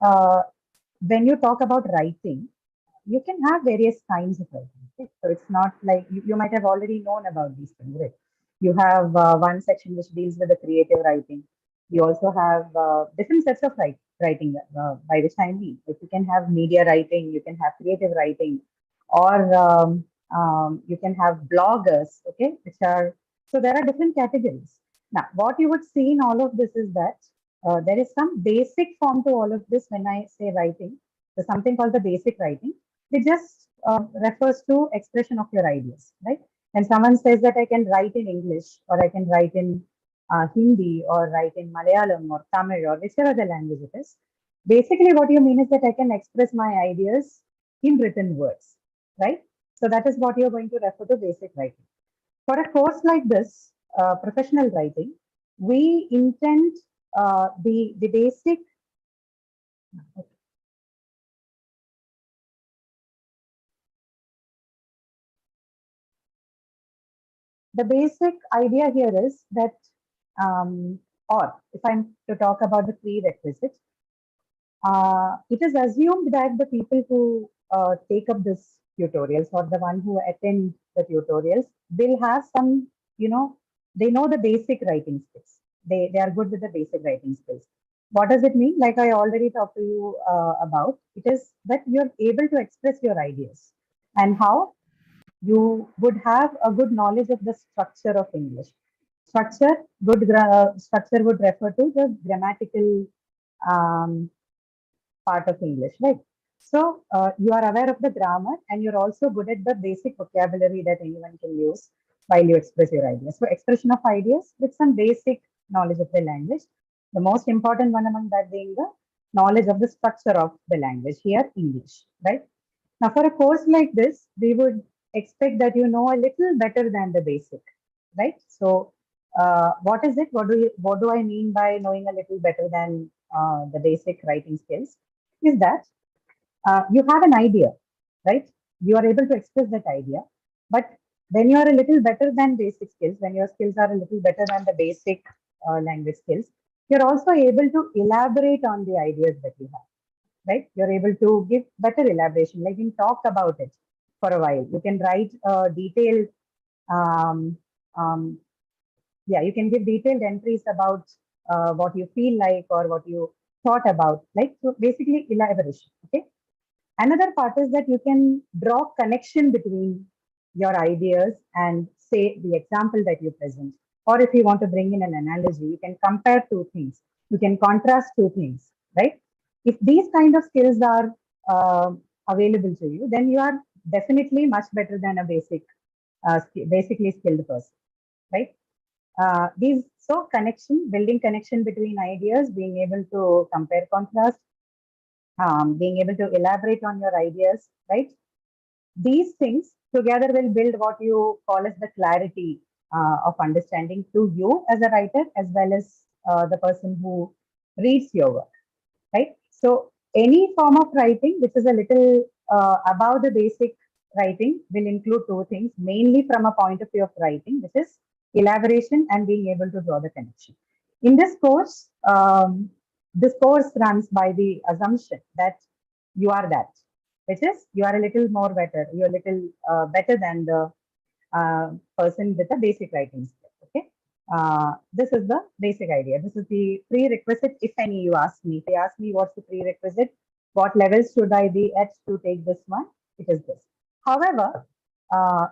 uh, when you talk about writing, you can have various kinds of writing. Okay? So it's not like you might have already known about these things, right? You have one section which deals with the creative writing. You also have different sets of writing, by which I mean, if you can have media writing, you can have creative writing, or you can have bloggers, okay, which are, so there are different categories. Now, what you would see in all of this is that there is some basic form to all of this when I say writing. There's something called the basic writing. It just refers to expression of your ideas, right? When someone says that I can write in English or I can write in Hindi or write in Malayalam or Tamil or whichever the language it is, basically what you mean is that I can express my ideas in written words, right? So that is what you're going to refer to basic writing. For a course like this, professional writing, we intend the basic. The basic idea here is that, or if I'm to talk about the prerequisites, it is assumed that the people who take up this tutorials or the one who attend the tutorials will have some, they know the basic writing skills. They are good with the basic writing skills. What does it mean? Like I already talked to you about, it is that you're able to express your ideas. And how? You would have a good knowledge of the structure of English. Structure, structure would refer to the grammatical um, part of English, right? So you are aware of the grammar and you're also good at the basic vocabulary that anyone can use while you express your ideas. So expression of ideas with some basic knowledge of the language. The most important one among that being the knowledge of the structure of the language, here English, right? Now for a course like this, we would expect that you know a little better than the basic, right? So what is it? What do I mean by knowing a little better than the basic writing skills? Is that you have an idea, right? You are able to express that idea, but when you are a little better than basic skills, when your skills are a little better than the basic language skills, you're also able to elaborate on the ideas that you have, right? You're able to give better elaboration, like you can talk about it for a while. You can write detailed um, um, yeah, you can give detailed entries about what you feel like or what you thought about, like, so basically elaboration. Okay. Another part is that you can draw connection between your ideas and say the example that you present. Or if you want to bring in an analogy, you can compare two things. You can contrast two things, right? If these kind of skills are uh, available to you, then you are definitely much better than a basically skilled person, right? These so connection, building connection between ideas, being able to compare contrast, being able to elaborate on your ideas, right? These things together will build what you call as the clarity of understanding to you as a writer, as well as the person who reads your work, right? So any form of writing which is a little above the basic writing will include two things, mainly from a point of view of writing, which is elaboration and being able to draw the connection. In this course runs by the assumption that you are that, which is you are a little more better, you're a little better than the person with a basic writing skill. Okay. This is the basic idea. This is the prerequisite, if any, you ask me. If they ask me what's the prerequisite, what levels should I be at to take this one, it is this. However,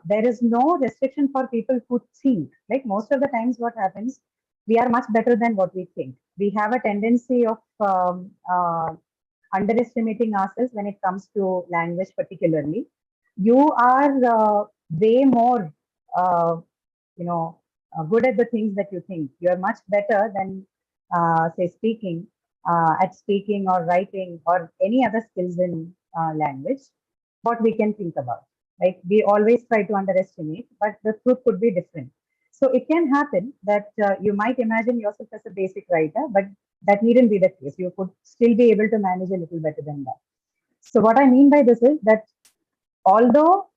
there is no restriction for people who think. Like most of the times, what happens, we are much better than what we think. We have a tendency of underestimating ourselves when it comes to language, particularly. You are way more, uh, good at the things that you think. You are much better than, say, at speaking or writing or any other skills in language. What we can think about, right? We always try to underestimate, but the truth could be different. So it can happen that you might imagine yourself as a basic writer, but that needn't be the case. You could still be able to manage a little better than that. So what I mean by this is that although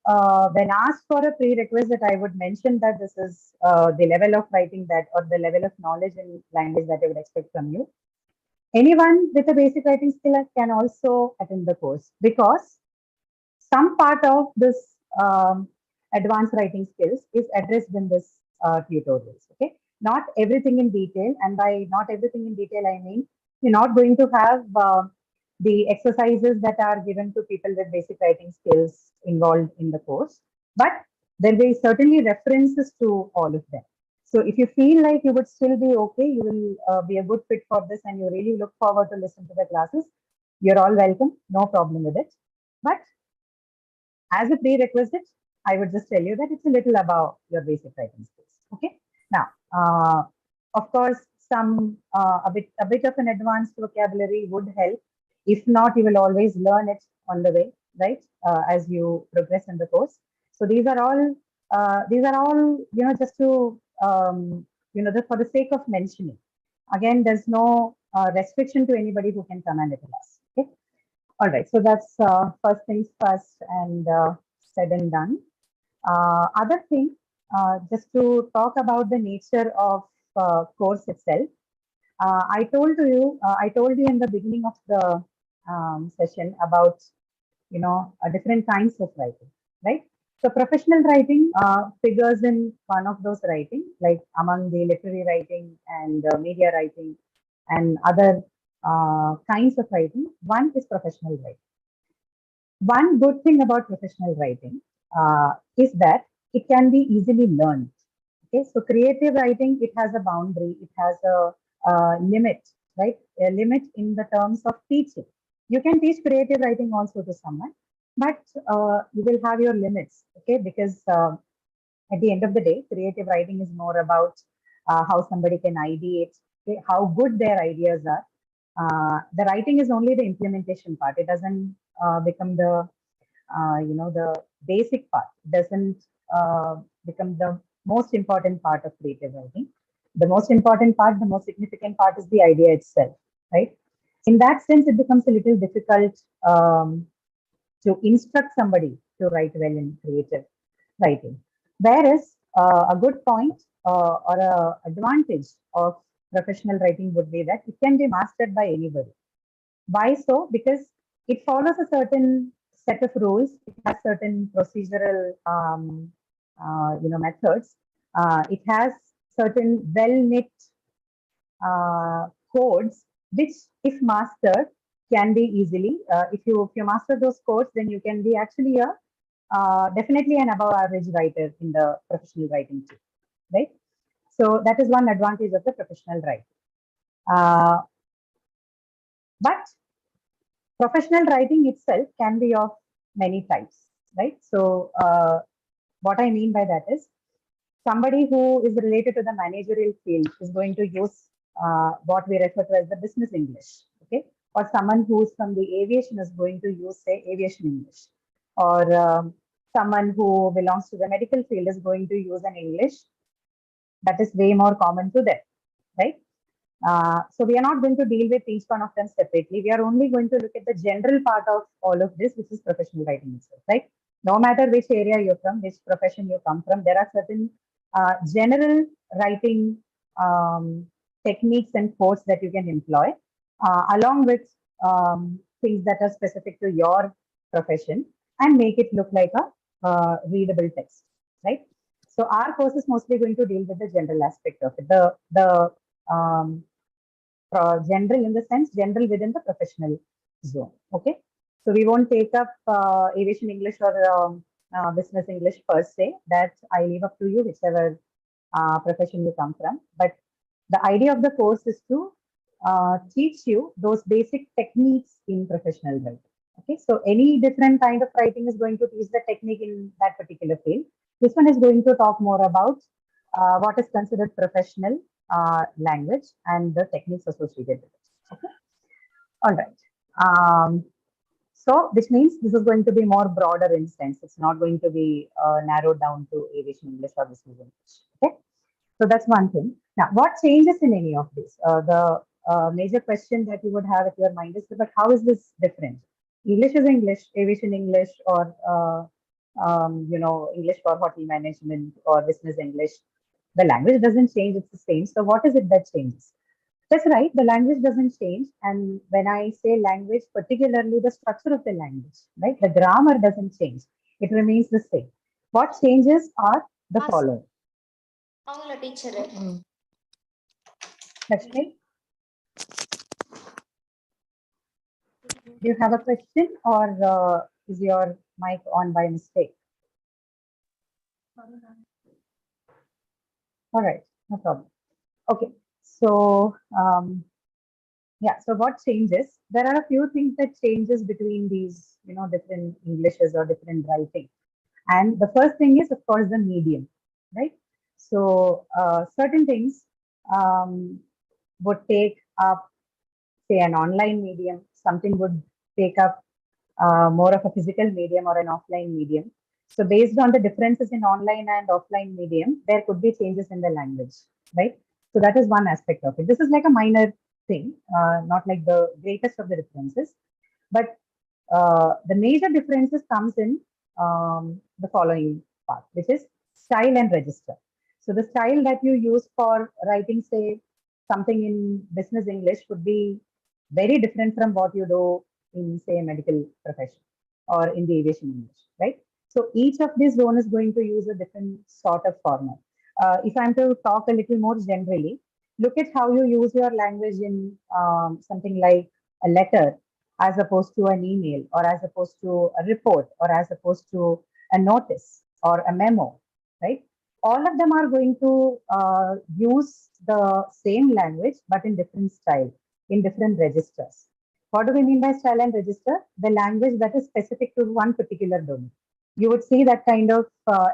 when asked for a prerequisite, I would mention that this is the level of writing that or the level of knowledge in language that I would expect from you. Anyone with a basic writing skill can also attend the course, because some part of this advanced writing skills is addressed in this tutorials. Okay, not everything in detail, and by not everything in detail, I mean you're not going to have the exercises that are given to people with basic writing skills involved in the course, but there will be certainly references to all of them. So if you feel like you would still be okay, you will be a good fit for this, and you really look forward to listen to the classes, you're all welcome. No problem with it. But as a prerequisite, I would just tell you that it's a little above your basic writing skills. Okay. Now, of course, a bit of an advanced vocabulary would help. If not, you will always learn it on the way, right? As you progress in the course. So these are all just to for the sake of mentioning. Again, there's no restriction to anybody who can come and attend us. Okay. All right, so that's first things first and said and done. Other thing, just to talk about the nature of course itself. I told you in the beginning of the session about different kinds of writing, right? So professional writing figures in one of those writing, like among the literary writing and media writing and other kinds of writing. One is professional writing. One good thing about professional writing is that it can be easily learned. Okay, so creative writing, it has a boundary, it has a limit, right? A limit in the terms of teaching. You can teach creative writing also to someone, but you will have your limits, okay? Because at the end of the day, creative writing is more about how somebody can ideate, okay, how good their ideas are. The writing is only the implementation part. It doesn't become the basic part. It doesn't become the most important part of creative writing. The most important part, the most significant part is the idea itself, right? In that sense, it becomes a little difficult to instruct somebody to write well in creative writing. Whereas a good point or a advantage of professional writing would be that it can be mastered by anybody. Why so? Because it follows a certain set of rules. It has certain procedural, methods. It has certain well-knit codes, which, if mastered, can be easily. If you master those codes, then you can be actually a definitely an above average writer in the professional writing too, right? So that is one advantage of the professional writing. But professional writing itself can be of many types, right? So what I mean by that is somebody who is related to the managerial field is going to use what we refer to as the business English, okay? Or someone who's from the aviation is going to use, say, aviation English. Or someone who belongs to the medical field is going to use an English that is way more common to them, right? So we are not going to deal with each one of them separately. We are only going to look at the general part of all of this, which is professional writing itself, right? No matter which area you're from, which profession you come from, there are certain general writing techniques and codes that you can employ, along with things that are specific to your profession, and make it look like a readable text, right? So our course is mostly going to deal with the general aspect of it, the general in the sense general within the professional zone. Okay, so we won't take up aviation English or business English per se. That I leave up to you, whichever profession you come from. But the idea of the course is to teach you those basic techniques in professional writing. Okay, so any different kind of writing is going to teach the technique in that particular field. This one is going to talk more about what is considered professional language and the techniques associated with it. Okay, all right. So which means this is going to be more broader in sense. It's not going to be narrowed down to aviation English or business English. Okay, so that's one thing. Now, what changes in any of this? The major question that you would have at your mind is, but how is this different? English is English, aviation English, or English for hotel management or business English. The language doesn't change; it's the same. So, what is it that changes? That's right. The language doesn't change. And when I say language, particularly the structure of the language, right? The grammar doesn't change. It remains the same. What changes are the following. teacher. Lakshmi, do you have a question or is your mic on by mistake? All right, no problem. Okay, so yeah, so what changes? There are a few things that changes between these, different Englishes or different writing. And the first thing is, of course, the medium, right? So certain things would take up, say, an online medium. Something would take up more of a physical medium or an offline medium. So based on the differences in online and offline medium, there could be changes in the language, right? So that is one aspect of it. This is like a minor thing, not like the greatest of the differences, but the major differences comes in the following part, which is style and register. So the style that you use for writing, say, something in business English would be very different from what you do in, say, a medical profession or in the aviation English, right? So each of these zone is going to use a different sort of format. If I'm to talk a little more generally, look at how you use your language in something like a letter as opposed to an email or as opposed to a report or as opposed to a notice or a memo, right? All of them are going to use the same language but in different style, in different registers. What do we mean by style and register? The language that is specific to one particular domain. You would see that kind of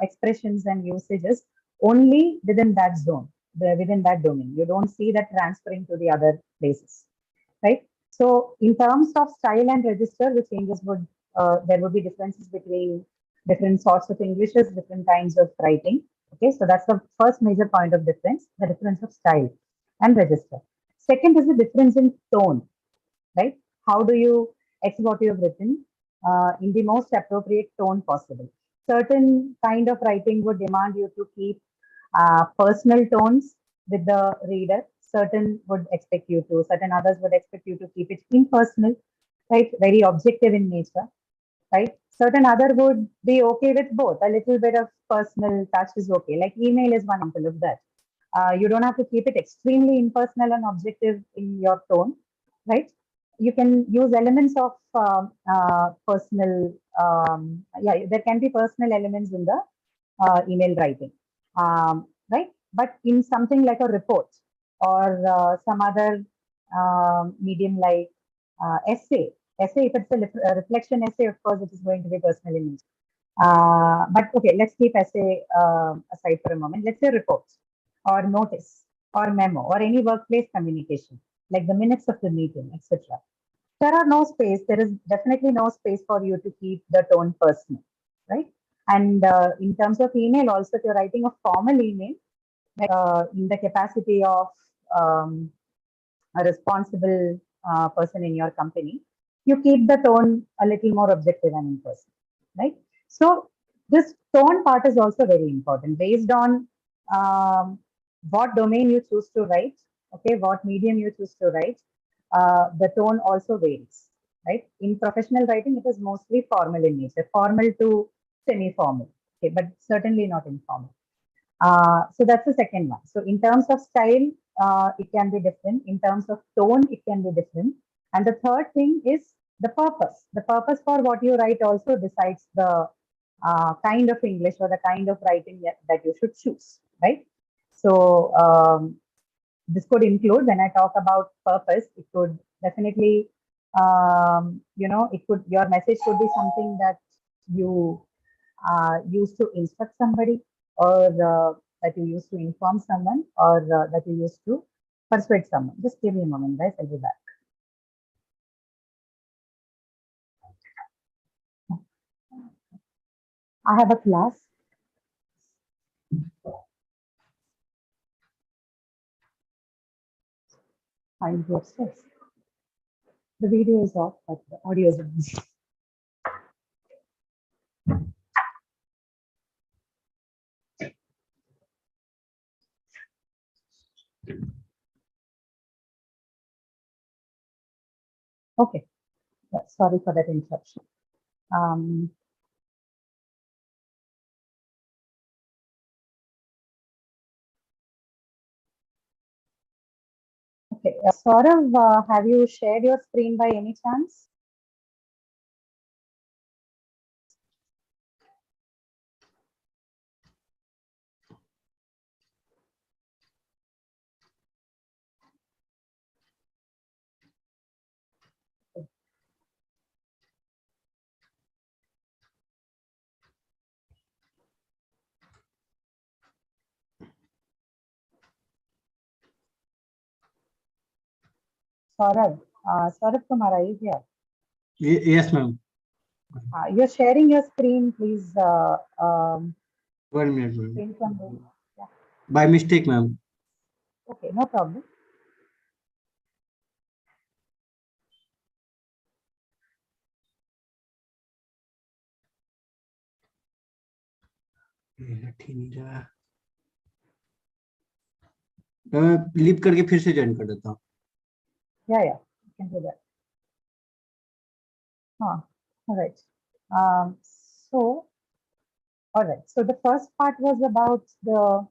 expressions and usages only within that zone, within that domain. You don't see that transferring to the other places, right? So in terms of style and register, the changes would, there would be differences between different sorts of Englishes, different kinds of writing. Okay, so that's the first major point of difference, the difference of style and register. Second is the difference in tone, right? How do you express what you have written in the most appropriate tone possible? Certain kind of writing would demand you to keep personal tones with the reader. Certain would expect you to, certain others would expect you to keep it impersonal, right? Very objective in nature, right? Certain other would be okay with both. A little bit of personal touch is okay. Like email is one example of that. You don't have to keep it extremely impersonal and objective in your tone, right? You can use elements of personal, yeah, there can be personal elements in the email writing, right? But in something like a report or some other medium like essay, if it's a reflection essay, of course, it is going to be personal in nature. But okay, let's keep essay aside for a moment. Let's say reports or notice or memo or any workplace communication, like the minutes of the meeting, etc. There are no space. There is definitely no space for you to keep the tone personal, right? And in terms of email, also, if you're writing a formal email, in the capacity of a responsible person in your company, you keep the tone a little more objective and impersonal, right? So this tone part is also very important based on what domain you choose to write, okay, what medium you choose to write. The tone also varies, right? In professional writing, it is mostly formal in nature, formal to semi-formal, okay, but certainly not informal. So that's the second one. So in terms of style, it can be different. In terms of tone, it can be different. And the third thing is the purpose. The purpose for what you write also decides the kind of English or the kind of writing that you should choose, right? So this could include, when I talk about purpose, it could definitely, your message could be something that you use to instruct somebody or that you use to inform someone or that you use to persuade someone. Just give me a moment, guys. I'll be back. I have a class. I'll go upstairs. The video is off, but the audio is on. Okay, sorry for that interruption. Okay, Saurav, have you shared your screen by any chance? Saurav Kumar, are you here? Yes, ma'am. You're sharing your screen, please. 1 minute, ma'am. Screen from the, yeah. By mistake, ma'am. Okay, no problem. Leave करके फिर से join कर देता हूँ. Yeah, you can do that. All right. So, all right. So the first part was about the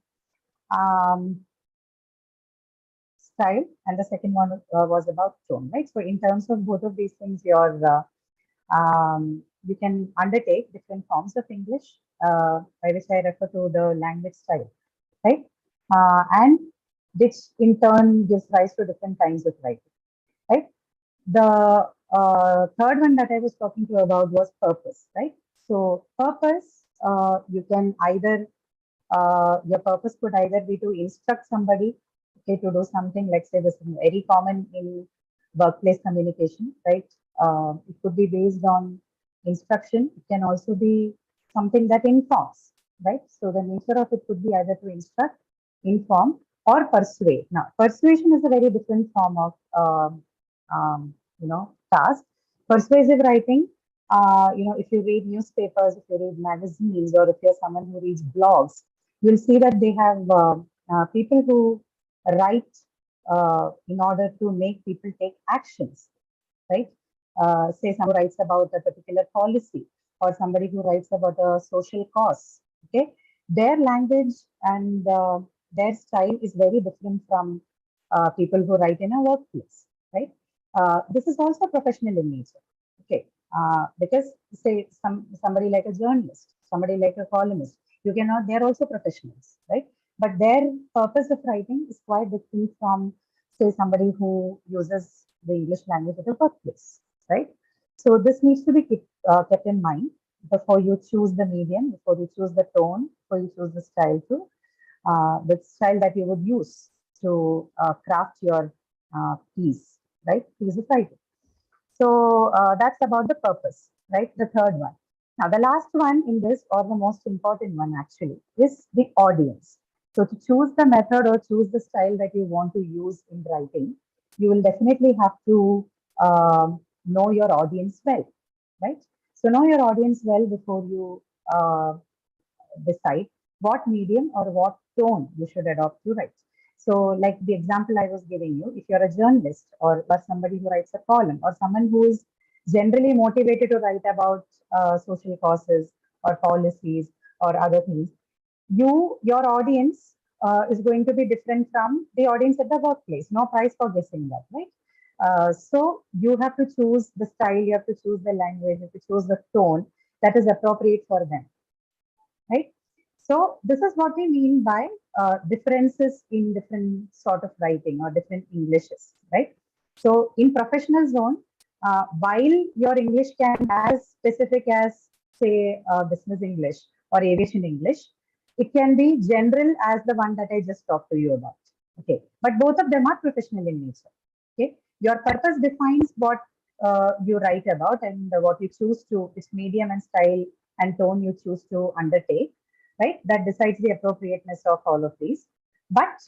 style, and the second one was about tone, right? So in terms of both of these things, you can undertake different forms of English, by which I refer to the language style, right? And which in turn gives rise to different kinds of writing, right? The third one that I was talking to you about was purpose, right? So purpose, you can either, your purpose could either be to instruct somebody, okay, to do something. Let's say this is very common in workplace communication, right? It could be based on instruction. It can also be something that informs, right? So the nature of it could be either to instruct, inform, or persuade. Now, persuasion is a very different form of, task. Persuasive writing, if you read newspapers, if you read magazines, or if you're someone who reads blogs, you'll see that they have people who write in order to make people take actions, right? Say someone writes about a particular policy, or somebody who writes about a social cause, okay? Their language and their style is very different from people who write in a workplace, right? This is also professional in nature, okay? Because say somebody like a journalist, somebody like a columnist, you cannot, they're also professionals, right? But their purpose of writing is quite different from, say, somebody who uses the English language at a workplace, right? So this needs to be kept in mind before you choose the medium, before you choose the tone, before you choose the style too, the style that you would use to craft your piece, right? Piece of writing. So that's about the purpose, right? The third one. Now, the last one in this, or the most important one actually, is the audience. So to choose the method or choose the style that you want to use in writing, you will definitely have to know your audience well, right? So know your audience well before you decide what medium or what tone you should adopt to write. So, like the example I was giving you, if you're a journalist or somebody who writes a column or someone who is generally motivated to write about social causes or policies or other things, your audience is going to be different from the audience at the workplace. No prize for guessing that, right? So you have to choose the style, you have to choose the language, you have to choose the tone that is appropriate for them, right? So this is what we mean by differences in different sort of writing or different Englishes, right? So in professional zone, while your English can be as specific as, say, business English or aviation English, it can be general as the one that I just talked to you about. Okay, but both of them are professional in nature. Okay, your purpose defines what you write about and what you choose to, which medium and style and tone you choose to undertake, right? That decides the appropriateness of all of these. But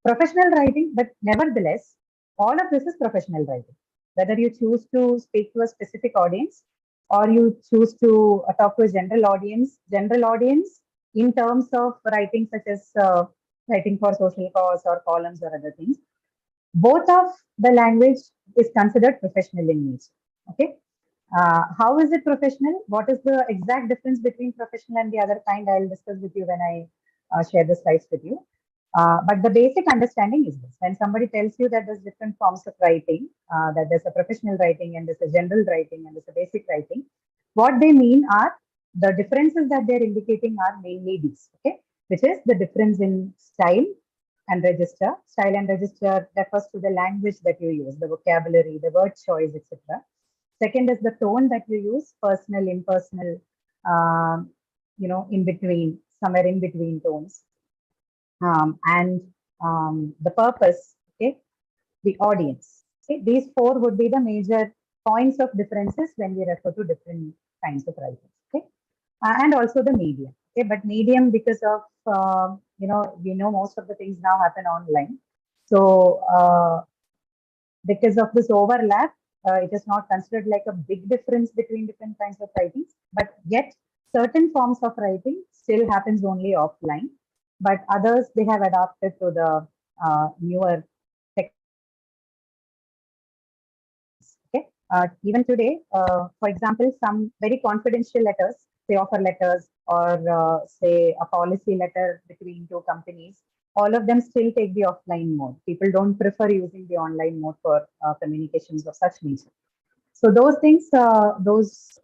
professional writing, but nevertheless, all of this is professional writing. Whether you choose to speak to a specific audience or you choose to talk to a general audience in terms of writing such as writing for social cause or columns or other things, both of the language is considered professional in nature. Okay. How is it professional? What is the exact difference between professional and the other kind? I'll discuss with you when I share the slides with you. But the basic understanding is this: when somebody tells you that there's different forms of writing, that there's a professional writing and there's a general writing and there's a basic writing, what they mean are the differences that they're indicating are mainly these, okay, which is the difference in style and register. Style and register refers to the language that you use, the vocabulary, the word choice, etc. Second is the tone that you use, personal, impersonal, in between, somewhere in between tones. And the purpose, okay, the audience. Okay, these four would be the major points of differences when we refer to different kinds of writing. Okay, and also the medium. Okay, but medium, because of we know most of the things now happen online. So because of this overlap, it is not considered like a big difference between different kinds of writings, but yet certain forms of writing still happens only offline, but others they have adapted to the newer tech. Okay, even today, for example, some very confidential letters, say offer letters or say a policy letter between two companies, all of them still take the offline mode. People don't prefer using the online mode for communications of such nature. So those things, those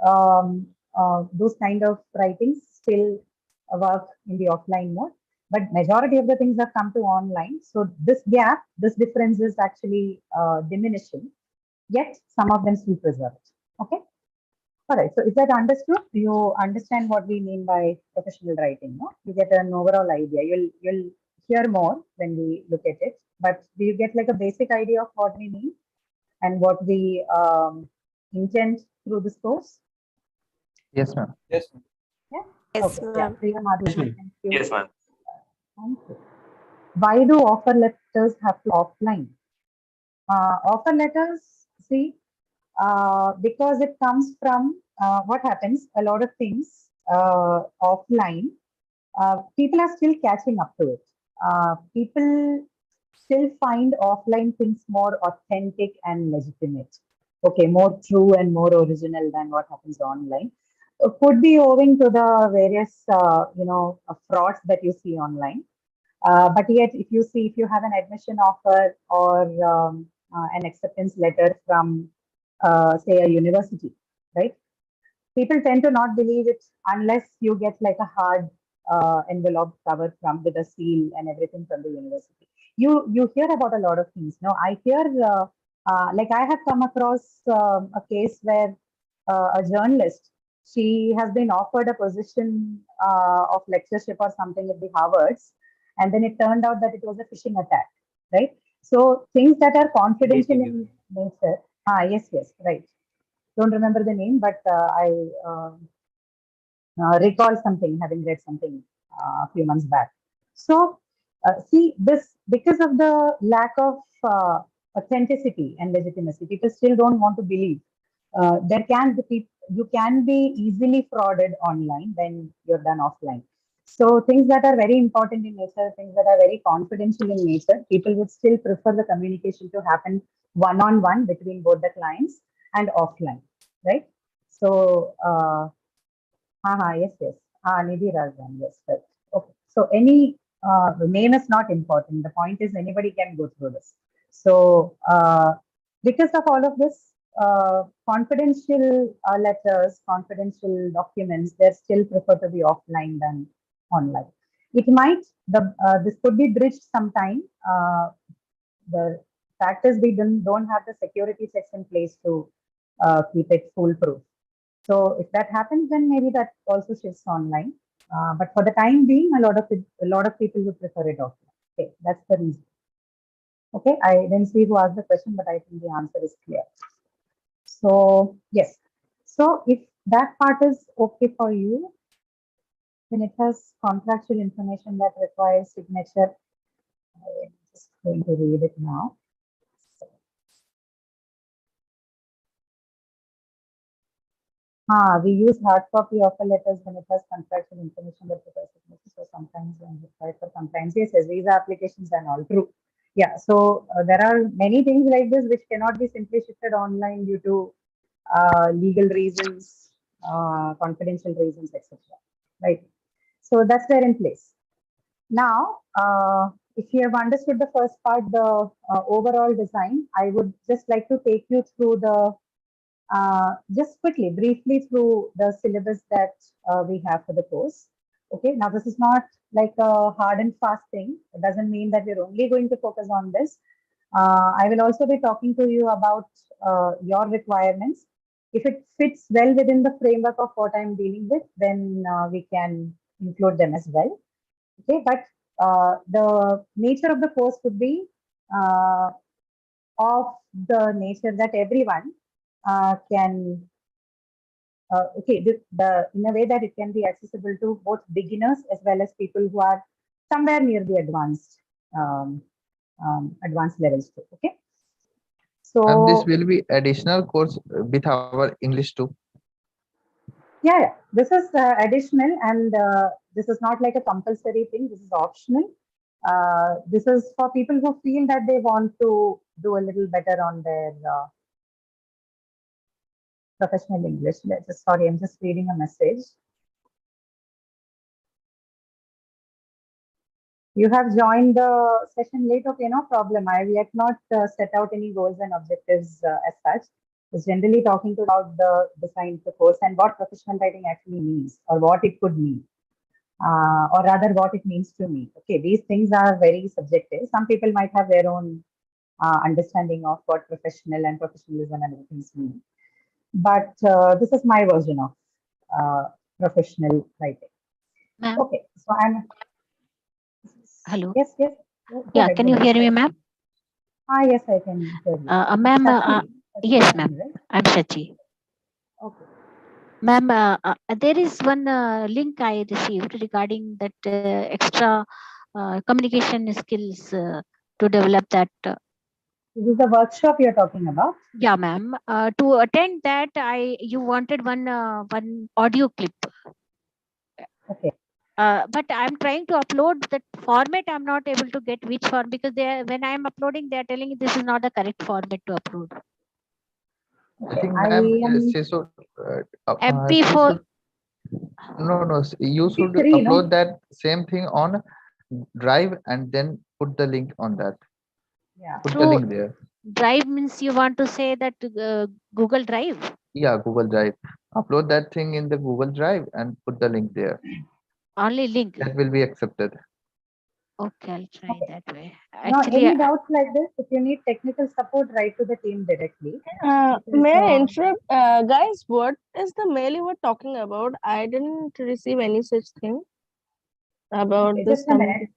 kind of writings still work in the offline mode, but majority of the things have come to online. So this gap, this difference is actually diminishing, yet some of them still preserved. Okay. All right. So is that understood? You understand what we mean by professional writing, no? You get an overall idea. You'll hear more when we look at it, but do you get like a basic idea of what we mean and what we intend through this course? Yes, ma'am. Yes. Yeah. Yes, Okay. Yeah. ma'am. Priya Madhavan, Yes, ma'am. thank you. Yes, ma'am. Thank you. Why do offer letters have to offline? Offer letters, see, because it comes from what happens, a lot of things offline, people are still catching up to it. People still find offline things more authentic and legitimate. Okay, more true and more original than what happens online. Could be owing to the various, frauds that you see online. But yet, if you have an admission offer or an acceptance letter from, say, a university, right? People tend to not believe it unless you get like a hard envelope cover from with a seal and everything from the university. You hear about a lot of things. No, I hear like I have come across a case where a journalist, she has been offered a position of lectureship or something at the Harvards, and then it turned out that it was a phishing attack, right? So things that are confidential in nature. Yes, right. Don't remember the name, but I recall something, having read something a few months back. So, see, this because of the lack of authenticity and legitimacy, people still don't want to believe. You can be easily frauded online when you're done offline. So, things that are very important in nature, things that are very confidential in nature, people would still prefer the communication to happen one-on-one between both the clients and offline, right? So, yes. Nidhi Rajan, yes, right. Okay. So any the name is not important. The point is anybody can go through this. So because of all of this, confidential letters, confidential documents, they're still prefer to be offline than online. It might this could be bridged sometime. The fact is we don't have the security checks in place to keep it foolproof. So if that happens, then maybe that also shifts online. But for the time being, a lot of people would prefer it offline. Okay, that's the reason. Okay, I didn't see who asked the question, but I think the answer is clear. So yes, so if that part is okay for you, then it has contractual information that requires signature. I'm just going to read it now. We use hard copy offer letters when it has contractual information that requires signature. So sometimes when required for compliance, yes, visa applications and all true. Yeah, so there are many things like this which cannot be simply shifted online due to legal reasons, confidential reasons, etc. Right? So that's there in place. Now, if you have understood the first part, the overall design, I would just like to take you through the just quickly, briefly through the syllabus that we have for the course. Okay, now this is not like a hard and fast thing. It doesn't mean that we're only going to focus on this. I will also be talking to you about your requirements. If it fits well within the framework of what I'm dealing with, then we can include them as well. Okay, but the nature of the course would be of the nature that everyone can okay, in a way that it can be accessible to both beginners as well as people who are somewhere near the um, advanced levels too. Okay, And this so will be additional course with our English too. yeah, this is additional, and this is not like a compulsory thing. This is optional. This is for people who feel that they want to do a little better on their professional English. Sorry, I'm just reading a message. You have joined the session late. Okay, no problem. I have yet not set out any goals and objectives as such. It's generally talking about the design of the course and what professional writing actually means, or what it could mean, or rather what it means to me. Okay, these things are very subjective. Some people might have their own understanding of what professional and professionalism and other things mean. But this is my version of professional writing. Ma'am, Okay, so I'm. hello. Yes, yes. Go Yeah, ahead, can go you ahead. hear me, ma'am? Yes, I can hear you. Ma'am, Shachi? yes, Shachi, ma'am. right? I'm Shachi. Okay. Ma'am, there is one link I received regarding that extra communication skills to develop that. This is the workshop you're talking about. Yeah, ma'am. To attend that, you wanted one audio clip. Okay. But I'm trying to upload that format. I'm not able to get which form because when I'm uploading, they are telling me this is not the correct format to upload. I Okay. think, I ma'am, am she MP4. should, no, you should MP3, upload no? that same thing on Drive and then put the link on that. Yeah. Put the Through link there. Drive means you want to say that Google Drive. Yeah, Google Drive. Upload that thing in the Google Drive and put the link there. Only link. That will be accepted. Okay, I'll try Okay. that way. Now, Actually, any doubts like this? If you need technical support, write to the team directly. May I interrupt? Guys, what is the mail you were talking about? I didn't receive any such thing about Okay, this. just a minute.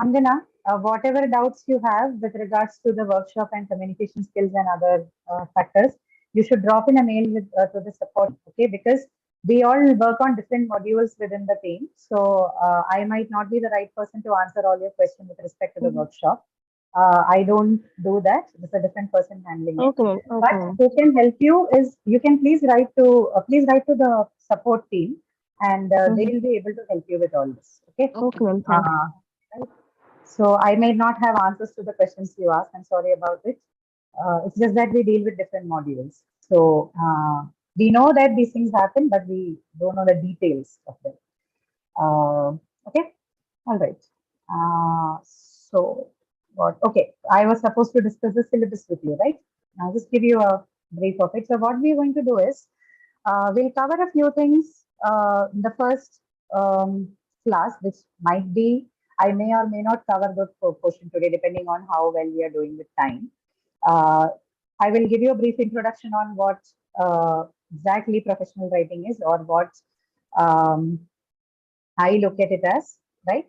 Angana, whatever doubts you have with regards to the workshop and communication skills and other factors, you should drop in a mail with, to the support, okay? Because we all work on different modules within the team. So I might not be the right person to answer all your questions with respect to the workshop. I don't do that. There's a different person handling it. Okay, ma'am. But who can help you is you can please write to the support team, and they will be able to help you with all this. Okay. Okay, ma'am. Thank you. Right. So I may not have answers to the questions you asked. I'm sorry about it. It's just that we deal with different modules. So we know that these things happen, but we don't know the details of them. Okay. All right. So what? Okay. I was supposed to discuss the syllabus with you, right? I'll just give you a brief of it. So what we're going to do is we'll cover a few things in the first class, which might be, I may or may not cover the portion today, depending on how well we are doing with time. I will give you a brief introduction on what exactly professional writing is, or what I look at it as, right?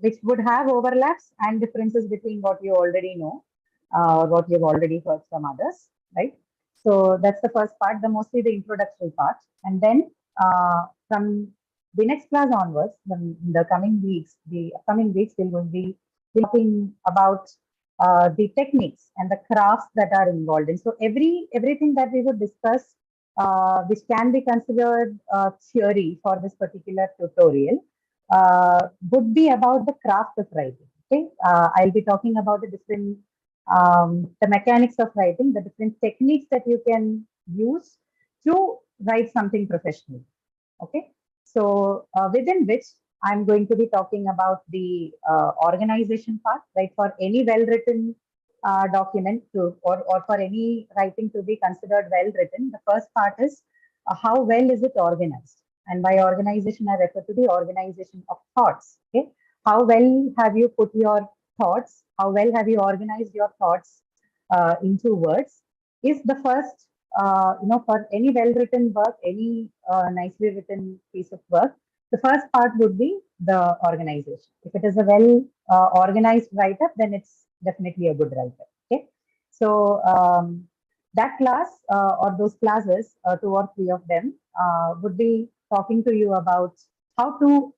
Which would have overlaps and differences between what you already know or what you've already heard from others, right? So that's the first part, mostly the introductory part. And then from the next class onwards, in the upcoming weeks, we will be talking about the techniques and the crafts that are involved in. So everything that we would discuss, which can be considered theory for this particular tutorial, would be about the craft of writing. Okay, I'll be talking about the different the mechanics of writing, the different techniques that you can use to write something professionally. Okay, so within which I'm going to be talking about the organization part, right? For any well-written document to, or for any writing to be considered well-written, the first part is how well is it organized? And by organization, I refer to the organization of thoughts. Okay, how well have you put your thoughts? How well have you organized your thoughts into words? Is the first for any well-written work, any nicely written piece of work, the first part would be the organization. If it is a well organized write-up, then it's definitely a good write-up. Okay, so that class or those classes, 2 or 3 of them, would be talking to you about how to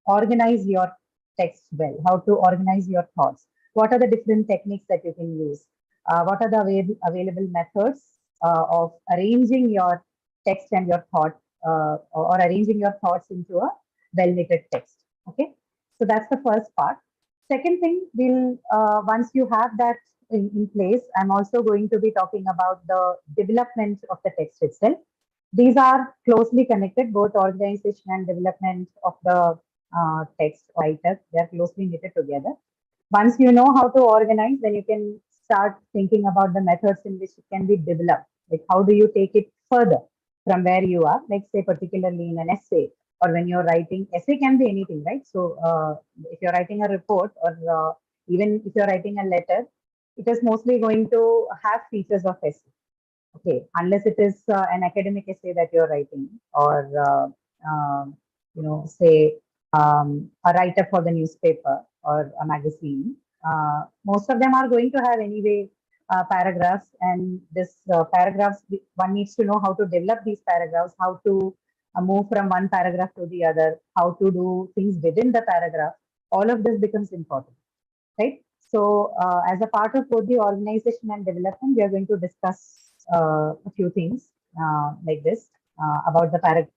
organize your text well, how to organize your thoughts. What are the different techniques that you can use? What are the available methods of arranging your text and your thought, or arranging your thoughts into a well-knitted text? Okay, so that's the first part. Second thing, we'll once you have that in place, I'm also going to be talking about the development of the text itself. These are closely connected, both organization and development of the text writer. They are closely knitted together. Once you know how to organize, then you can start thinking about the methods in which it can be developed. Like how do you take it further from where you are? Like say particularly in an essay, or when you're writing, essay can be anything, right? So if you're writing a report, or even if you're writing a letter, it is mostly going to have features of essay. Okay, unless it is an academic essay that you're writing, or say a writer for the newspaper or a magazine. Most of them are going to have anyway paragraphs, and this paragraphs, one needs to know how to develop these paragraphs, how to move from one paragraph to the other, how to do things within the paragraph. All of this becomes important, right? So as a part of both the organization and development, we are going to discuss a few things like this about the paragraph,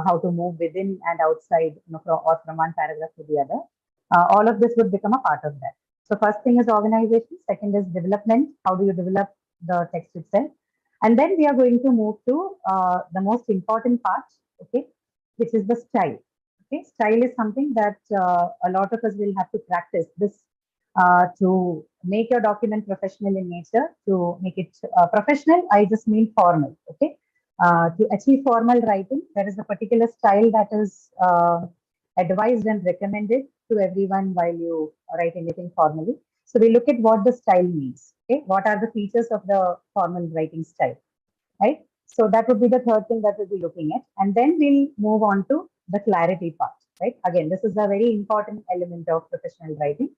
how to move within and outside, or from one paragraph to the other. All of this would become a part of that. So first thing is organization. Second is development. How do you develop the text itself? And then we are going to move to the most important part, okay, which is the style. Okay, style is something that a lot of us will have to practice this to make your document professional in nature. To make it professional, I just mean formal. Okay, to achieve formal writing, there is a particular style that is advised and recommended to everyone while you write anything formally. So we look at what the style means. Okay, what are the features of the formal writing style, right? So that would be the third thing that we'll be looking at, and then we'll move on to the clarity part. Right? Again, this is a very important element of professional writing,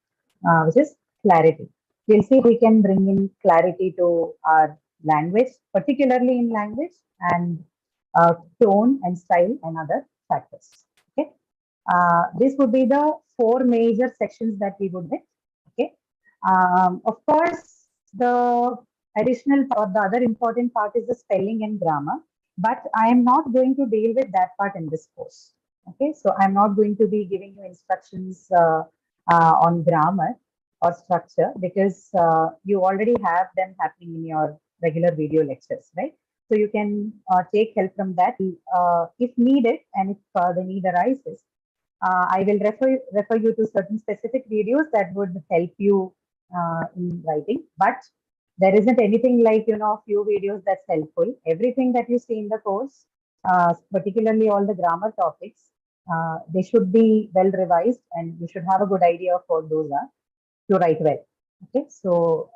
which is clarity. We'll see if we can bring in clarity to our language, particularly in language, and tone and style and other factors. Okay, this would be the 4 major sections that we would hit. Okay, of course, the additional or the other important part is the spelling and grammar, but I am not going to deal with that part in this course. Okay, so I'm not going to be giving you instructions on grammar or structure, because you already have them happening in your regular video lectures, right? So you can take help from that if needed, and if the need arises. I will refer you to certain specific videos that would help you in writing, but there isn't anything like a few videos that's helpful. Everything that you see in the course, particularly all the grammar topics, they should be well revised, and you should have a good idea of what those are to write well. Okay, so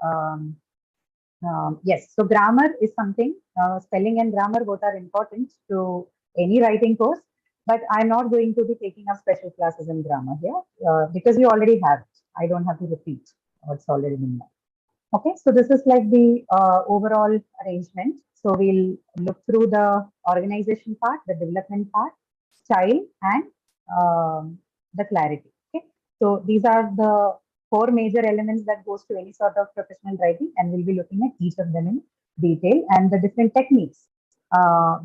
yes, so grammar is something, spelling and grammar both are important to any writing course, but I'm not going to be taking up special classes in grammar here because you already have it. I don't have to repeat what's already been done. Okay, so this is like the overall arrangement. So we'll look through the organization part, the development part, style, and the clarity. Okay, so these are the 4 major elements that goes to any sort of professional writing, and we'll be looking at each of them in detail and the different techniques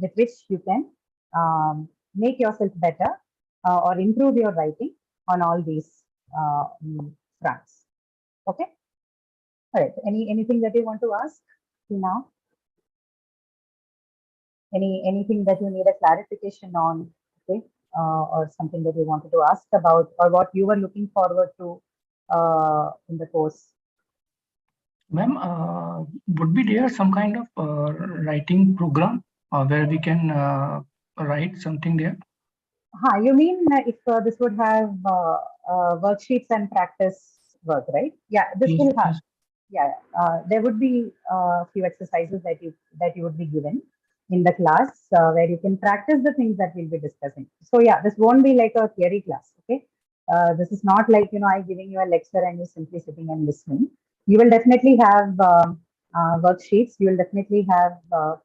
with which you can make yourself better or improve your writing on all these fronts. Okay. All right. Anything that you want to ask till now? Anything that you need a clarification on? Okay. Or something that you wanted to ask about, or what you were looking forward to in the course? Ma'am, would be there some kind of writing program where we can write something there? You mean if this would have worksheets and practice work, right? Yeah, this Yes, will have. yes. Yeah, there would be a few exercises that you would be given in the class where you can practice the things that we'll be discussing. So yeah, this won't be like a theory class. Okay, this is not like I'm giving you a lecture and you're simply sitting and listening. You will definitely have worksheets. You will definitely have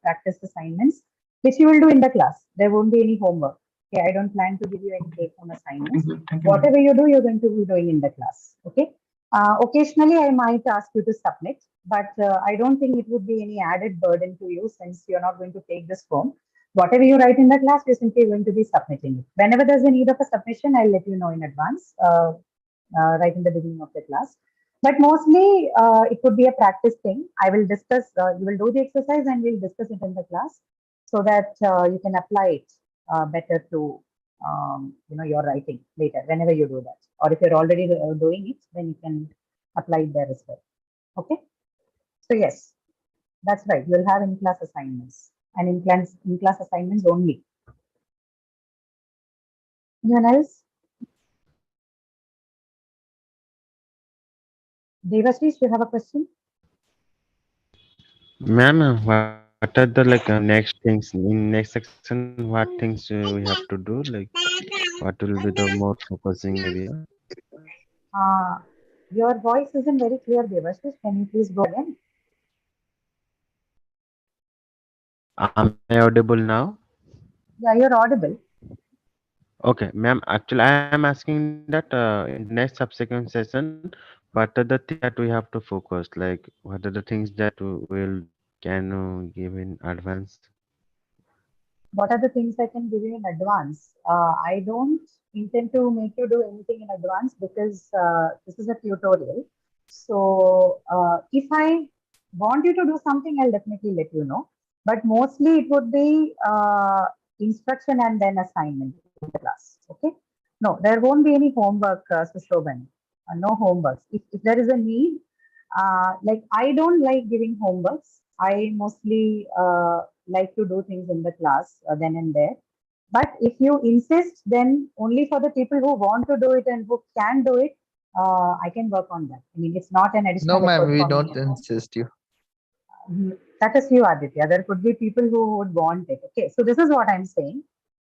practice assignments, which you will do in the class. There won't be any homework. Okay, I don't plan to give you any take-home assignments. Thank you, ma'am. Whatever you do, you're going to be doing in the class. Okay. Occasionally, I might ask you to submit, but I don't think it would be any added burden to you since you're not going to take this form. Whatever you write in the class, you're simply going to be submitting it. Whenever there's a need of a submission, I'll let you know in advance, right in the beginning of the class. But mostly, it could be a practice thing. I will discuss, you will do the exercise and we'll discuss it in the class so that you can apply it better to your writing later whenever you do that, or if you're already doing it, then you can apply it there as well. Okay, so yes, that's right, you'll have in-class assignments and in-class assignments only. Anyone else? Devashish, you have a question? Ma'am, what are the next things in next section? What things we have to do? Like, what will be the more focusing area? Your voice isn't very clear, Devashish. Can you please go again? Am I audible now? Yeah, you're audible. Okay, ma'am. Actually, I am asking that in next subsequent session, what are the things that we have to focus? Like, what are the things that will can give in advance? What are the things I can give you in advance? I don't intend to make you do anything in advance because this is a tutorial. So if I want you to do something, I'll definitely let you know. But mostly it would be instruction and then assignment in the class. Okay. No, there won't be any homework, Sushoban. No homework. If there is a need, like I don't like giving homeworks. I mostly like to do things in the class then and there. But if you insist, then only for the people who want to do it and who can do it, I can work on that. I mean, it's not an No, additional ma'am, effort we for don't me. insist you. That is you, Aditya. There could be people who would want it. Okay, so this is what I'm saying.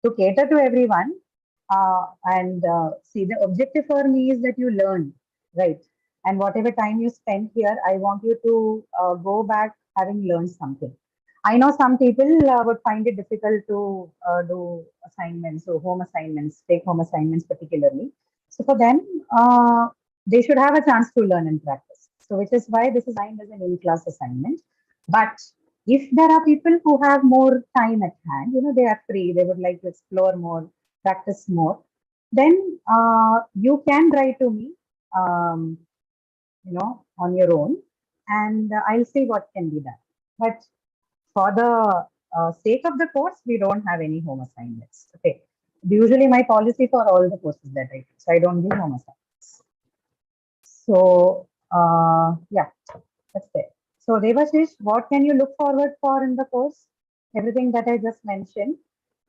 To cater to everyone, and see, the objective for me is that you learn, right? And whatever time you spend here, I want you to go back having learned something. I know some people would find it difficult to do assignments, so home assignments, take home assignments particularly. So for them, they should have a chance to learn and practice. So which is why this is signed as an in-class assignment. But if there are people who have more time at hand, they are free, they would like to explore more, practice more, then you can write to me, on your own, and I'll see what can be done. But for the sake of the course, we don't have any home assignments. Okay. Usually my policy for all the courses that I do, so I don't do home assignments. So yeah, that's it. So Devashish, what can you look forward for in the course? Everything that I just mentioned.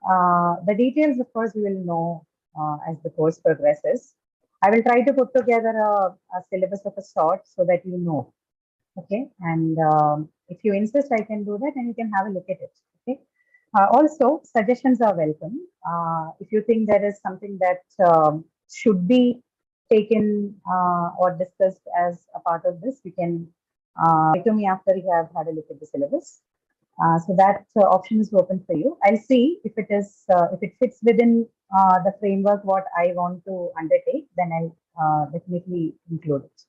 The details, of course, you will know as the course progresses. I will try to put together a syllabus of a sort so that you know. Okay, and if you insist, I can do that, and you can have a look at it. Okay. Also, suggestions are welcome. If you think there is something that should be taken or discussed as a part of this, you can write to me after you have had a look at the syllabus. So that option is open for you. I'll see if it fits within the framework what I want to undertake. Then I'll definitely include it.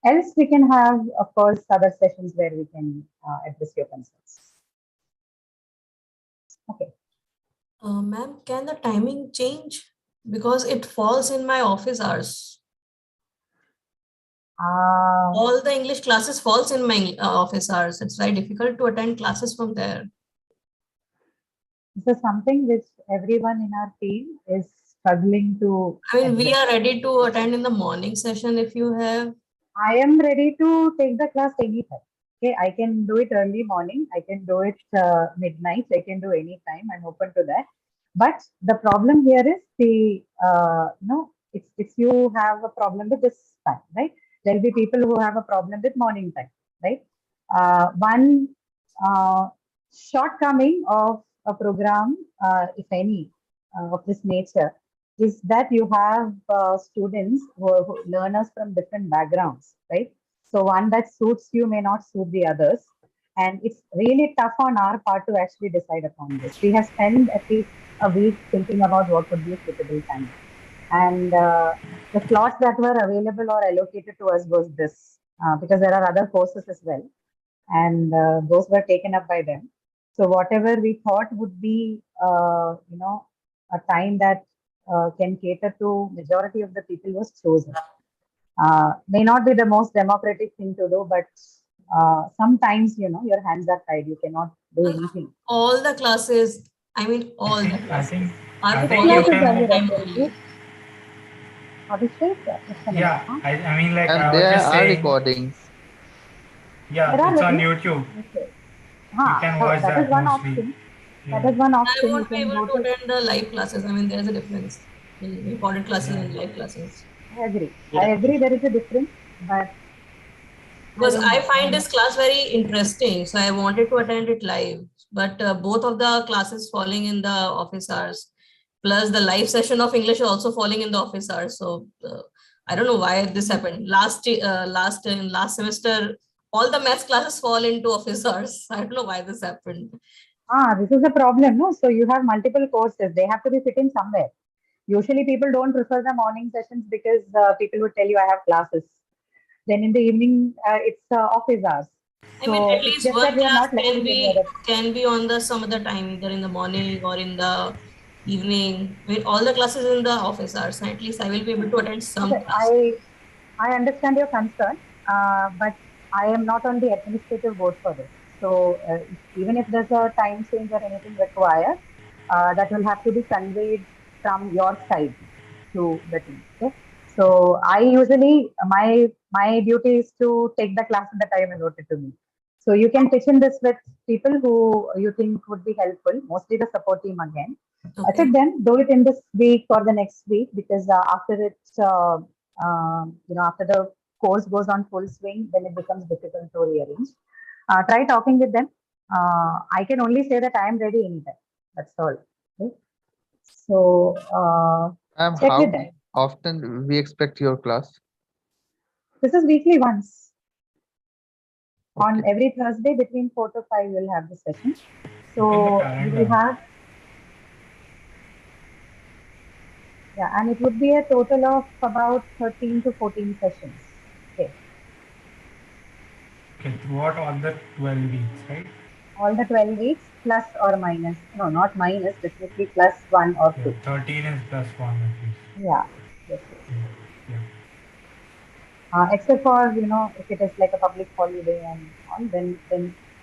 Else, we can have, of course, other sessions where we can address your concerns. Okay. Ma'am, can the timing change? Because it falls in my office hours. All the English classes falls in my office hours. It's very difficult to attend classes from there. This is something which everyone in our team is struggling to. I mean, we address. are ready to attend in the morning session if you have. I am ready to take the class anytime. Okay, I can do it early morning. I can do it midnight. I can do any time. I'm open to that. But the problem here is the if you have a problem with this time, right? There'll be people who have a problem with morning time, right? One shortcoming of a program, if any, of this nature, is that you have students who learners from different backgrounds, right? So one that suits you may not suit the others. And it's really tough on our part to actually decide upon this. We have spent at least a week thinking about what would be a suitable time. And the slots that were available or allocated to us was this, because there are other courses as well. And those were taken up by them. So whatever we thought would be, a time that can cater to majority of the people was chosen. May not be the most democratic thing to do, but sometimes, your hands are tied. You cannot do anything. All the classes, I mean, all the classes. I think you can. Yeah, I mean, like, And I was there just are saying, recordings. yeah, There are it's on recordings? YouTube. Okay. You can So watch that that is one mostly. option. Yeah. That is one I option. You won't be can able go to to. attend the live classes. I mean, there's a difference in recorded classes and live classes. I agree. I agree. There is a difference, but Because don't I know. find this class very interesting, so I wanted to attend it live. But both of the classes falling in the office hours, plus the live session of English also falling in the office hours. So I don't know why this happened. Last semester, all the maths classes fall into office hours. I don't know why this happened. This is a problem, no? So you have multiple courses. They have to be sitting somewhere. Usually people don't prefer the morning sessions because people would tell you I have classes. Then in the evening, it's office hours. I mean, at It's least just one that we are class not left with any other. can be on the some other time, either in the morning or in the evening. I mean, all the classes in the office hours. At least I will be able to attend some Okay, class. I understand your concern, but I am not on the administrative board for this. So even if there's a time change or anything required, that will have to be conveyed from your side to the team. Okay. So I usually my duty is to take the class at the time allotted to me. So you can pitch in this with people who you think would be helpful, mostly the support team again. I Okay. said then do it in this week or the next week because after after the course goes on full swing, then it becomes difficult to rearrange. Try talking with them. I can only say that I am ready anytime. That's all. Okay? So check How with them. often we expect your class? This is weekly once. On Okay. every Thursday between 4 to 5, we'll have the session. So you will calendar. have, and it would be a total of about 13 to 14 sessions. Okay. Okay, throughout all the 12 weeks, right? All the 12 weeks plus or minus. No, not minus, definitely plus 1 or 2. Yeah, 13 is plus 1 at least. Yeah. Yes, yes. Yeah. Except for, if it is like a public holiday and all, then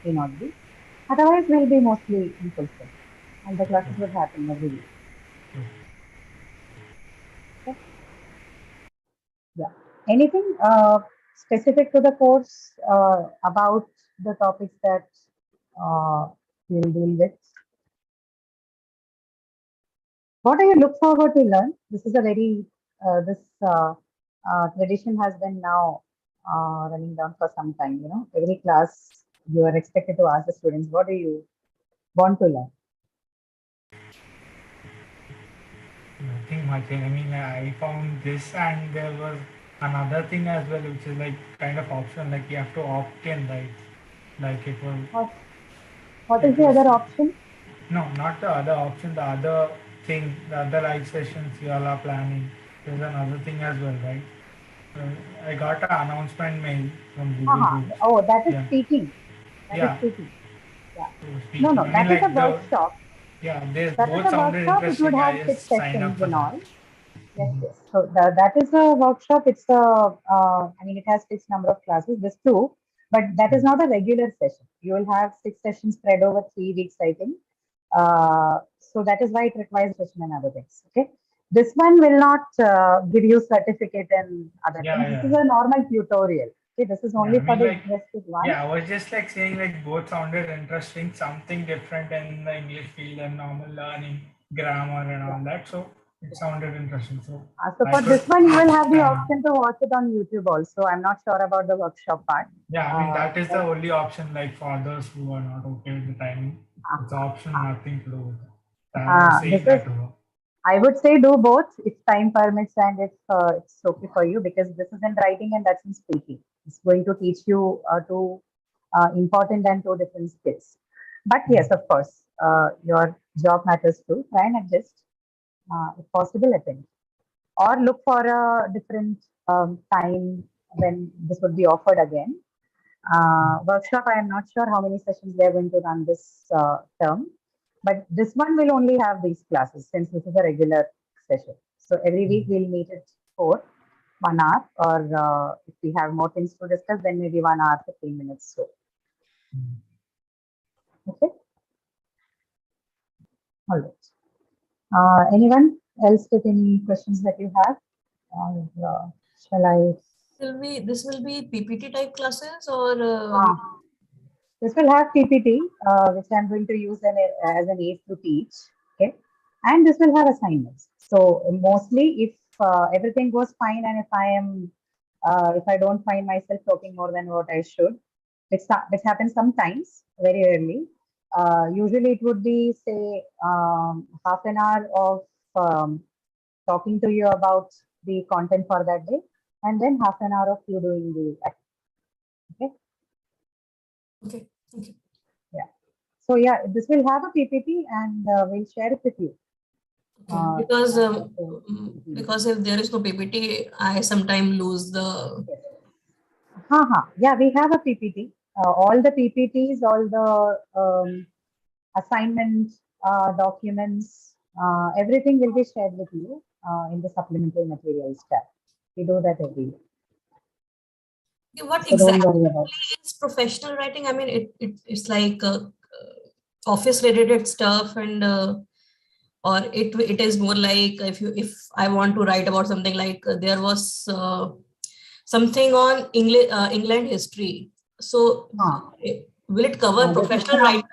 may not be. Otherwise, we'll be mostly in full swing. And the classes will happen every week. Okay. Yeah. Anything specific to the course about the topics that we'll deal with? What do you look forward to learn? This is a very, tradition has been now running down for some time. Every class you are expected to ask the students, what do you want to learn? Nothing much. I mean, I found this, and there was another thing as well, which is like kind of option, like you have to opt in, right? Like it was. What is the other option? No, not the other option. The other thing, the other live sessions you all are planning. There's another thing as well, right? I got an announcement mail from Google Groups. Oh, that is Yeah. speaking. That Yeah. is speaking. Yeah. So speaking. No, I that mean, is a like workshop. Yeah, they That is both a sounded workshop. It interesting. would I have 6 just signed up sessions for and that. all. Yes. So that is a workshop. It's a, I mean, it has fixed number of classes. This too, but that is not a regular session. You will have 6 sessions spread over 3 weeks, I think. So that is why it requires session and other things. Okay. This one will not give you certificate and other Yeah, things. yeah. This is a normal tutorial. Okay. This is only I for mean, the like, interested one. yeah, I was just like saying like both sounded interesting, something different in the English field and normal learning, grammar and all that. So it sounded interesting. So So I for could, this one, you will have the uh, option to watch it on YouTube also. I'm not sure about the workshop part. yeah, I mean, that is the But- only option like for others who are not okay with the timing. It's option, nothing to do with it. I was saying this that is, to her. I would say do both if time permits and if it's okay for you, because this is in writing and that's in speaking. It's going to teach you two important and two different skills. But yes, of course, your job matters too. Try and adjust, if possible, attend. Or look for a different time when this would be offered again. Workshop, I am not sure how many sessions they are going to run this term, but this one will only have these classes since this is a regular session. So every week we'll meet it for 1 hour, or if we have more things to discuss, then maybe 1 hour, 15 minutes. So, okay. All right. Anyone else with any questions that you have? Or shall I? This will be PPT type classes or This will have PPT, which I'm going to use as an aid to teach. Okay, and this will have assignments. So mostly, if everything goes fine, and if I don't find myself talking more than what I should, which happens sometimes, very rarely. Usually, it would be say half an hour of talking to you about the content for that day, and then half an hour of you doing the activity. Okay. okay. Yeah. So yeah, this will have a PPT and we'll share it with you. Okay. Because if there is no PPT, I sometimes lose the. Yeah, we have a PPT. All the PPTs, all the assignment documents, everything will be shared with you in the supplementary materials tab. We do that every year. What So don't exactly worry about is professional writing? I mean, it's like office related stuff, and or it is more like if I want to write about something like there was something on England history. So will it cover professional writing?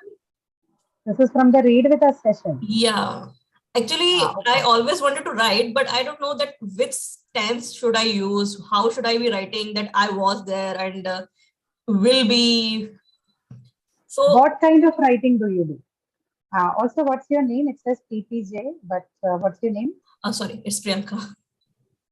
This is from the Read With Us session. Yeah. Actually, I always wanted to write, but I don't know that which tense should I use. How should I be writing that I was there and will be. So what kind of writing do you do? Also, what's your name? It says PPJ, but what's your name? Sorry, it's Priyanka.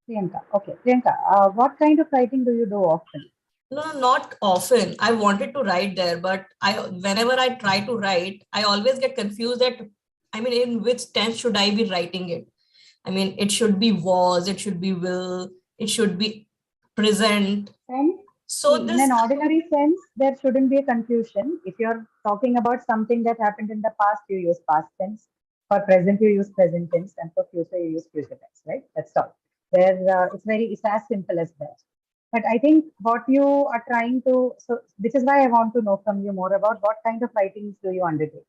Priyanka. Okay, Priyanka. What kind of writing do you do often? No, not often. I wanted to write there, but whenever I try to write, I always get confused that, I mean, in which tense should I be writing it? I mean, it should be was, it should be will, it should be present. So in an ordinary sense, there shouldn't be a confusion. If you're talking about something that happened in the past, you use past tense. For present, you use present tense, and for future, you use future tense. Right? That's all. It's as simple as that. But I think what you are trying to, so this is why I want to know from you more about what kind of writings do you undertake?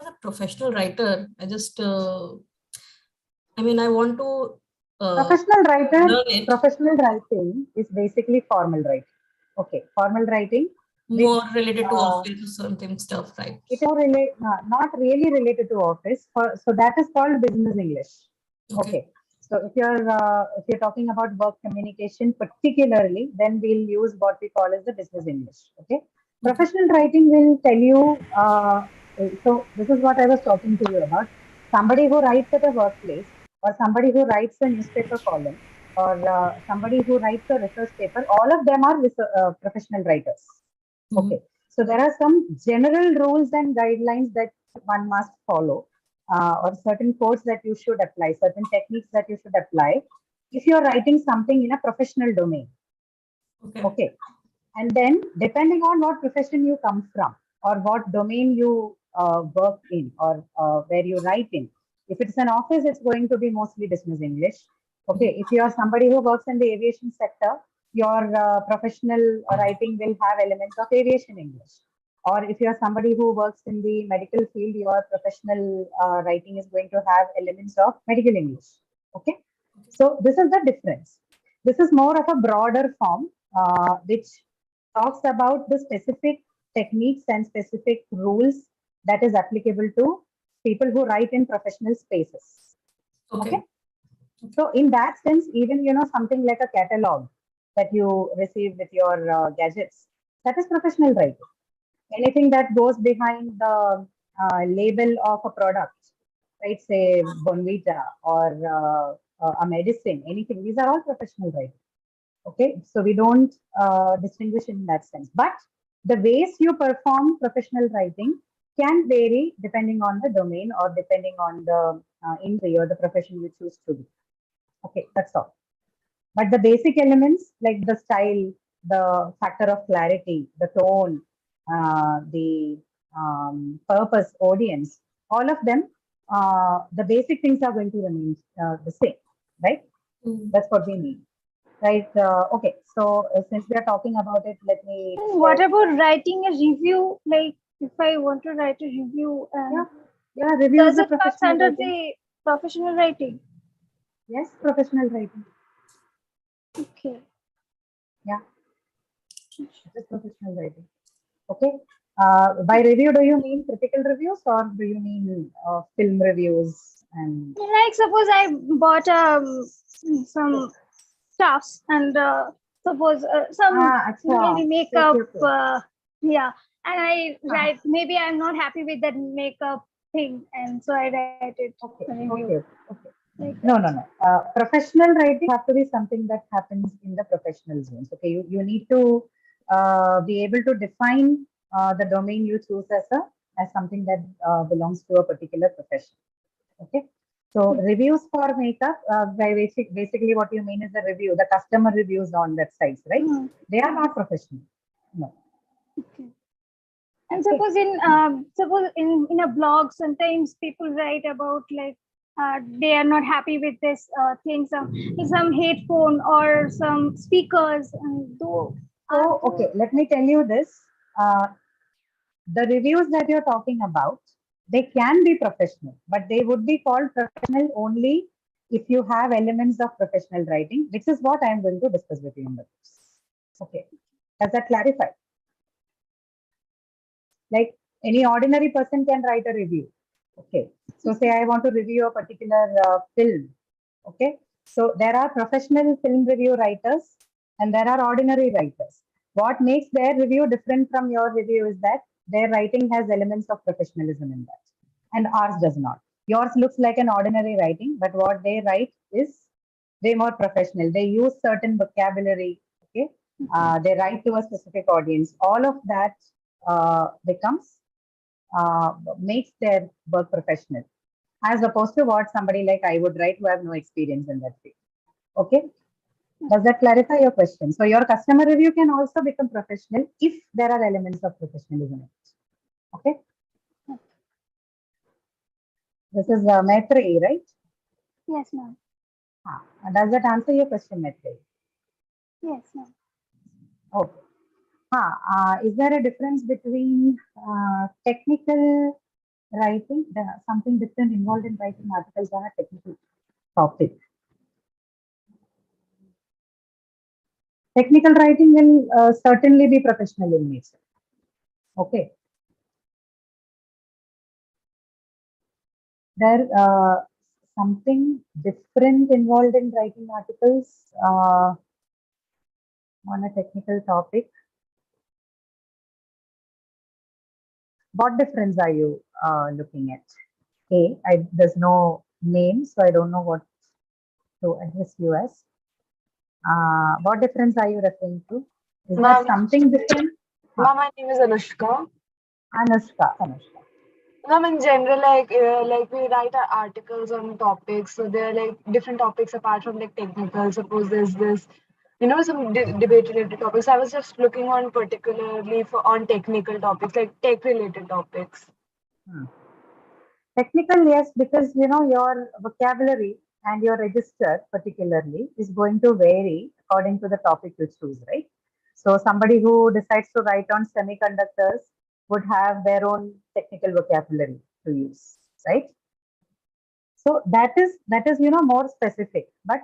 As a professional writer, I just, I mean, I want to. Professional writing is basically formal writing. Okay, formal writing. More related to office or something stuff, right? It is not really related to office. So that is called business English. Okay. So if you're talking about work communication particularly, then we'll use what we call as the business English. Okay. Professional writing will tell you. So this is what I was talking to you about. Somebody who writes at a workplace, or somebody who writes a newspaper column, or somebody who writes a research paper. All of them are professional writers. Okay. So there are some general rules and guidelines that one must follow. Or certain codes that you should apply, certain techniques that you should apply if you're writing something in a professional domain. Okay. And then depending on what profession you come from or what domain you work in or where you write in, If it's an office, it's going to be mostly business English. Okay, if you are somebody who works in the aviation sector, your professional writing will have elements of aviation English. Or if you are somebody who works in the medical field, your professional writing is going to have elements of medical English. Okay, so this is the difference. This is more of a broader form, which talks about the specific techniques and specific rules that is applicable to people who write in professional spaces. Okay. So in that sense, even something like a catalog that you receive with your gadgets, that is professional writing. Anything that goes behind the label of a product, right? Say Bonvita or a medicine, anything. These are all professional writing. Okay, so we don't distinguish in that sense. But the ways you perform professional writing can vary depending on the domain or depending on the industry or the profession you choose to do. Okay, that's all. But the basic elements like the style, the factor of clarity, the tone, the purpose, audience, all of them, the basic things are going to remain the same, right? That's what we mean. Right. Okay. So since we are talking about it, let me. What about writing a review? Like if I want to write a review, yeah, review does is a it come professional under writing. the professional writing? Yes, professional writing. Okay. Yeah, just professional writing. Okay. By review, do you mean critical reviews or do you mean film reviews and? Like suppose I bought some stuffs and suppose some maybe makeup, yeah, and I write maybe I'm not happy with that makeup thing, and so I write it. Okay. No. Professional writing have to be something that happens in the professional zones. Okay, you need to be able to define the domain you choose as something that belongs to a particular profession. Okay. So reviews for makeup, basically what you mean is the review, the customer reviews on websites, right? They are not professional. No. Okay. And suppose in a blog, sometimes people write about like they are not happy with this thing, some headphone or some speakers. And okay, let me tell you this. The reviews that you're talking about, they can be professional, but they would be called professional only if you have elements of professional writing, which is what I'm going to discuss with you in the course. Okay, does that clarify? Like any ordinary person can write a review. Okay, so say I want to review a particular film. Okay, so there are professional film review writers and there are ordinary writers. What makes their review different from your review is that their writing has elements of professionalism in that, and ours does not. Yours looks like an ordinary writing, but what they write is way more professional. They use certain vocabulary. Okay, they write to a specific audience. All of that makes their work professional, as opposed to what somebody like I would write who have no experience in that field. Okay. Does that clarify your question? So your customer review can also become professional if there are elements of professionalism in it. Okay. This is Maitri, right? Yes, ma'am. Does that answer your question, Maitri? Yes, ma'am. Okay. Is there a difference between technical writing, something different involved in writing articles on a technical topic? Technical writing will certainly be professional in nature. Okay. There something different involved in writing articles on a technical topic. What difference are you looking at? There's no name, so I don't know what to address you as. What difference are you referring to? Is that something different? Ma'am, my name is Anushka. Anushka. Ma'am, in general, like we write our articles on topics, so there are like different topics apart from like technical. Suppose there's this, some debate-related topics. I was just looking on particularly on technical topics, like tech-related topics. Technical, yes, because your vocabulary and your register particularly is going to vary according to the topic you choose, right? So somebody who decides to write on semiconductors would have their own technical vocabulary to use, right? So that is more specific. But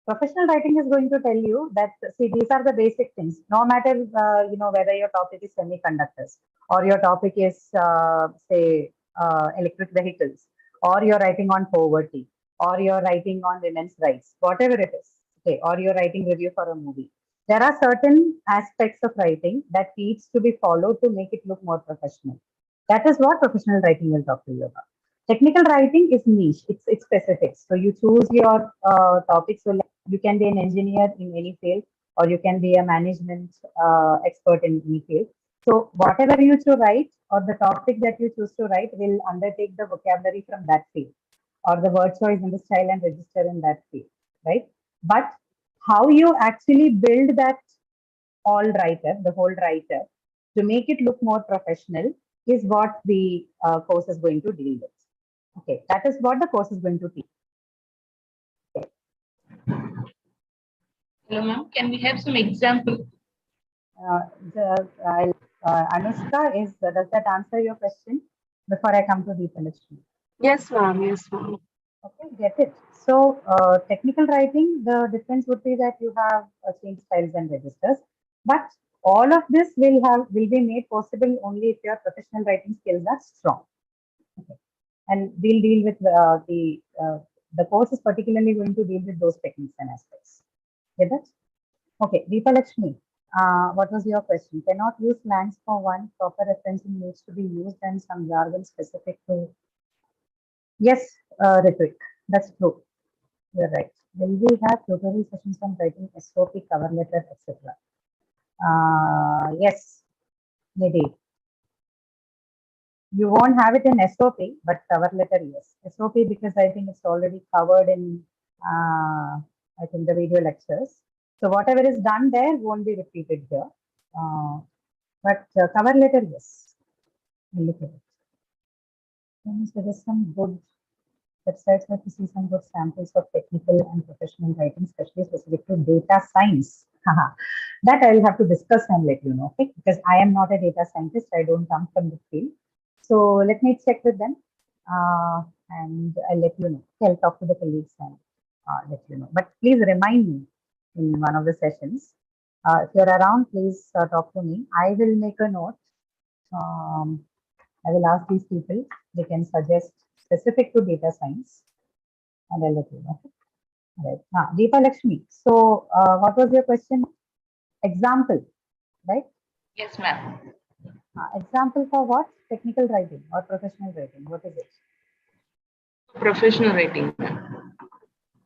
professional writing is going to tell you that, see, these are the basic things. No matter whether your topic is semiconductors or your topic is say electric vehicles, or you're writing on poverty, or you're writing on women's rights, whatever it is, okay, or you're writing review for a movie. There are certain aspects of writing that needs to be followed to make it look more professional. That is what professional writing will talk to you about. Technical writing is niche. It's specific. So you choose your topic. So like you can be an engineer in any field, or you can be a management expert in any field. So whatever you to write, or the topic that you choose to write, will undertake the vocabulary from that field, or the word choice and the style and register in that field, right? But how you actually build that the whole writer, to make it look more professional, is what the course is going to deal with. Okay, that is what the course is going to teach. Okay. Hello, ma'am. Can we have some example? Anushka, does that answer your question before I come to the Deepalakshmi? Yes, ma'am. Yes, ma'am. Okay, get it. So, technical writing, the difference would be that you have change styles and registers, but all of this will be made possible only if your professional writing skills are strong. Okay. And we'll deal with the course is particularly going to deal with those techniques and aspects. Get that? Okay, Deepalakshmi, what was your question? Cannot use slangs for one, proper referencing needs to be used, and some jargon specific to. Yes, Ritvik, that's true. You're right. Will we have tutorial sessions on writing SOP, cover letter, etc.? Yes, maybe. You won't have it in SOP, but cover letter, yes. SOP, because I think it's already covered in, I think, the video lectures. So whatever is done there won't be repeated here. But cover letter, yes. We'll look at it. Can you suggest some good websites where to see some good samples of technical and professional writing, especially specific to data science? That I will have to discuss and let you know, okay? Because I am not a data scientist. I don't come from the field. So let me check with them and I'll let you know. I'll talk to the colleagues and let you know. But please remind me in one of the sessions. If you're around, please talk to me. I will make a note. I will ask these people. They can suggest specific to data science and I'll let you know. Right. Deepalakshmi. So what was your question? Example, right? Yes, ma'am. Example for what? Technical writing or professional writing? What is it? Professional writing.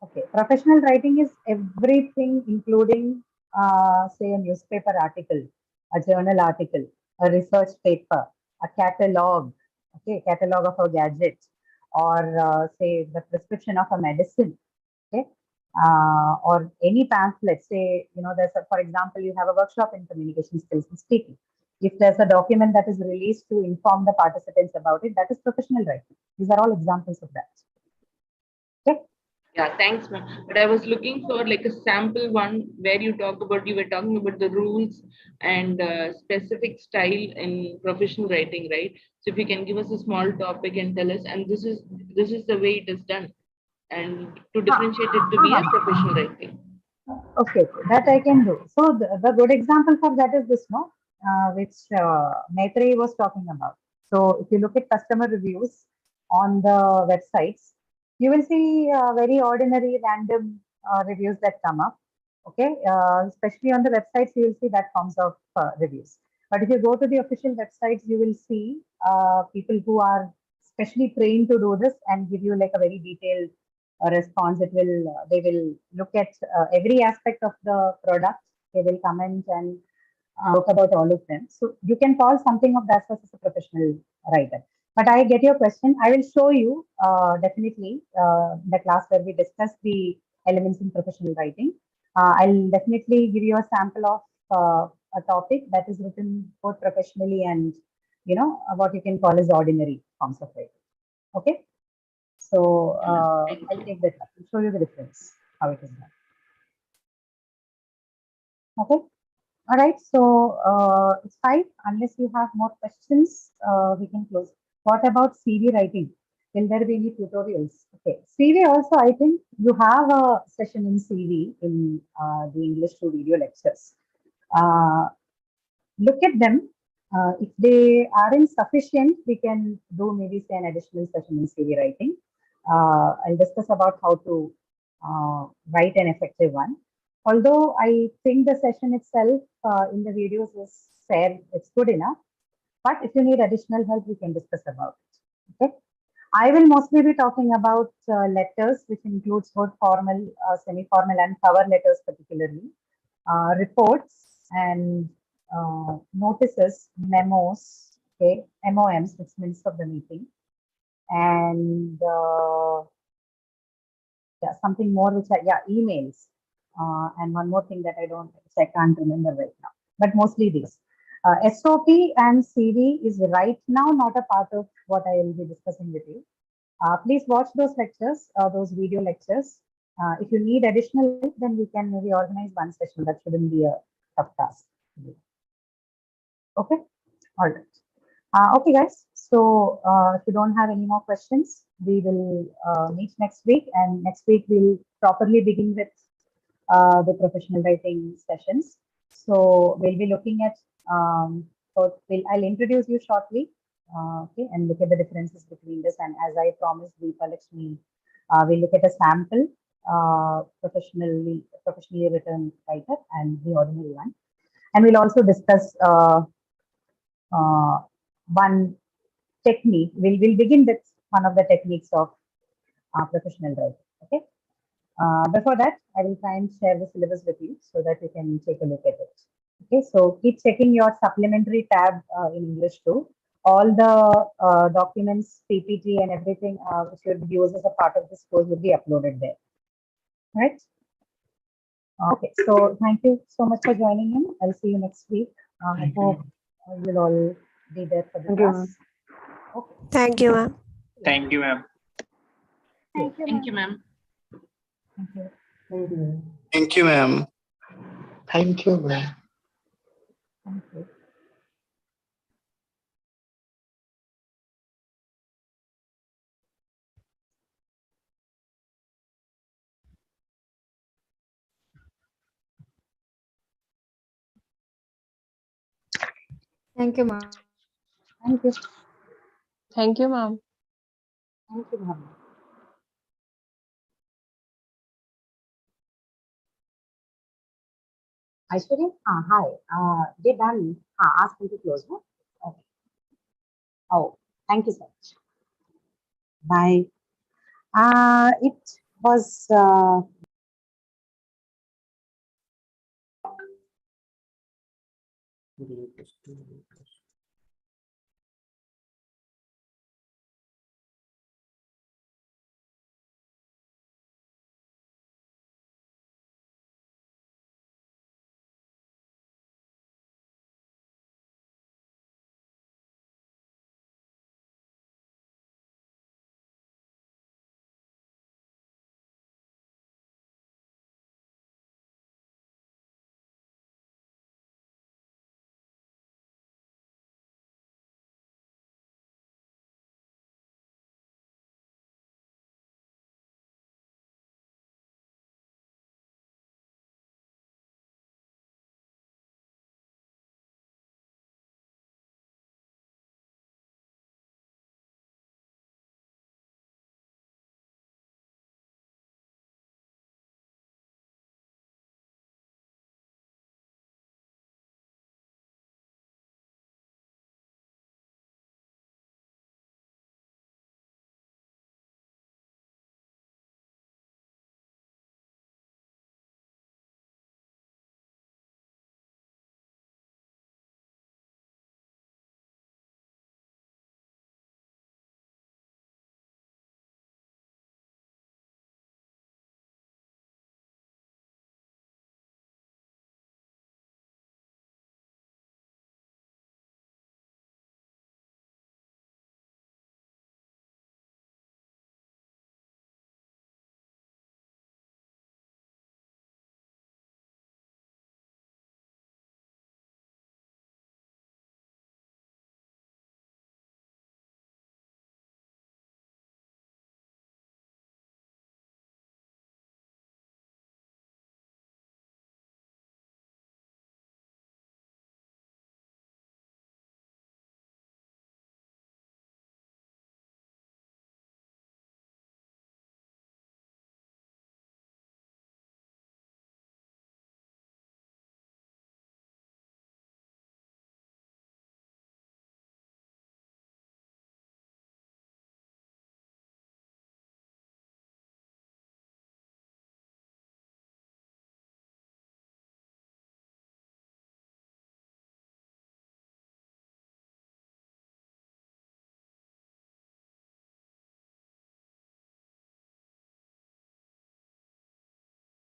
Okay. Professional writing is everything, including, say, a newspaper article, a journal article, a research paper, a catalog, okay, catalog of a gadget, or say the prescription of a medicine, okay, or any pamphlet. Say, there's for example, you have a workshop in communication skills and speaking. If there's a document that is released to inform the participants about it, that is professional writing. These are all examples of that. Okay. Yeah, thanks, ma'am. But I was looking for like a sample one where you were talking about the rules and specific style in professional writing, right? So if you can give us a small topic and tell us, and this is the way it is done, and to differentiate it to be a professional writing. Okay, that I can do. So the good example for that is this, which Maitreyi was talking about. So if you look at customer reviews on the websites, you will see very ordinary random reviews that come up. Okay, especially on the websites, you will see that forms of reviews. But if you go to the official websites, you will see people who are specially trained to do this and give you like a very detailed response. They will look at every aspect of the product. They will comment and talk about all of them. So you can call something of that as a professional writer. But I get your question. I will show you definitely the class where we discuss the elements in professional writing. I'll definitely give you a sample of a topic that is written both professionally and what you can call as ordinary forms of writing. Okay. So I'll take that up and show you the difference, how it is done. Okay. All right. So it's fine. Unless you have more questions, we can close. What about CV writing? Will there be any tutorials? Okay. CV also, I think you have a session in CV in the English to video lectures. Look at them. If they aren't sufficient, we can do maybe say an additional session in CV writing. I'll discuss about how to write an effective one. Although I think the session itself in the videos is fair, it's good enough. But if you need additional help, we can discuss about it. Okay. I will mostly be talking about letters, which includes both formal, semi-formal, and cover letters, particularly reports and notices, memos, okay, MOMs, which minutes of the meeting, and yeah, something more which emails, and one more thing that I can't remember right now, but mostly these. SOP and CV is right now not a part of what I will be discussing with you. Please watch those lectures, those video lectures. If you need additional help, then we can maybe organize one session. That shouldn't be a tough task. Okay, all right. Okay, guys. So if you don't have any more questions, we will meet next week, and next week we'll properly begin with the professional writing sessions. So we'll be looking at. I'll introduce you shortly. Okay, and look at the differences between this. And as I promised Deepa Lakshmi, we'll look at a sample professionally written writer and the ordinary one. And we'll also discuss one technique. We'll begin with one of the techniques of professional writing. Okay. Before that, I will try and share the syllabus with you so that you can take a look at it. Okay. So keep checking your supplementary tab in English too. All the documents, PPT, and everything which you would use as a part of this course will be uploaded there. Right. Okay. So thank you so much for joining in. I'll see you next week. I hope you'll all be there for the class. Okay. Thank you, ma'am. Thank you, ma'am. Thank you, ma'am. Thank you. Thank you, ma'am. Thank you, ma'am. Thank you. Thank you, ma'am. Thank you. Thank you, ma'am. Thank you, ma'am. Aishwarya, hi. They're done. Ask them to close. No? Okay. Oh, thank you so much. Bye. It was.